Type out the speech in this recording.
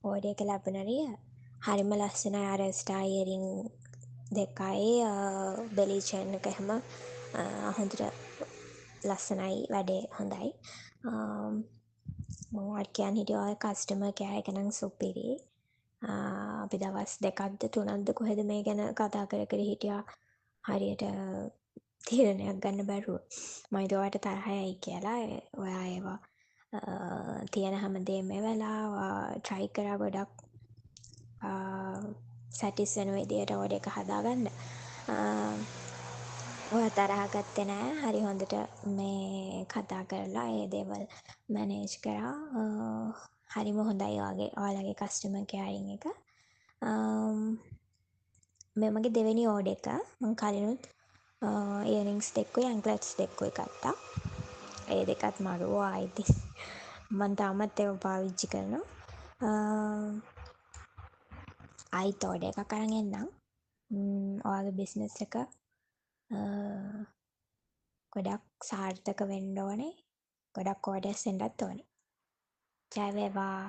Order එක ලැබුණරිය. හරිම ලස්සනයි අර ස්ටාර් ඉයරින් දෙකයි බෙලි චේන් එක එහෙම හොඳට ලස්සනයි වැඩේ හොඳයි. මම වට කියන්න හිටියා ඔය කස්ටමර් කෙයාර් එක නම් සුපිරි. අපි දවස් දෙකක්ද තුනක්ද කොහෙද මේ ගැන කතා කර කර හිටියා හරියට තීරණයක් ගන්න බැරුව. මම හිතුවා ඔයාට තරහ යයි කියලා. ඔයා ඒවා තියෙන හැමදේම වෙලා try කරා ගොඩක් සැටිස් වෙන විදියට ඕඩර් එක හදාගන්න. ඔයා තරහා ගත්තේ නෑ. හරි හොඳට මේ කතා කරලා ඒ දේවල් මැනේජ් කරා. හරිම හොඳයි ඔයාලගේ කස්ටමර් කෙයාරින් එක. මේ මගේ දෙවෙනි ඕඩර් එක. මම කලිනුත් ඉයරින්ග්ස් දෙකකුයි ඇන්කලට්ස් දෙකකුයි ගත්තා. ඒ දෙකත් මරු. ආයිත් මම තාමත් ඒවා පාවිච්චි කරනවා. ආයිත් ඕඩර් එකක් අරන් එන්නම්. ඔයාගේ බිස්නස් එක ගොඩක් සාර්ථක වෙන්න ඕනේ. ගොඩක් ඕඩර්ස් එන්නත් ඕනේ. ජය වේවා.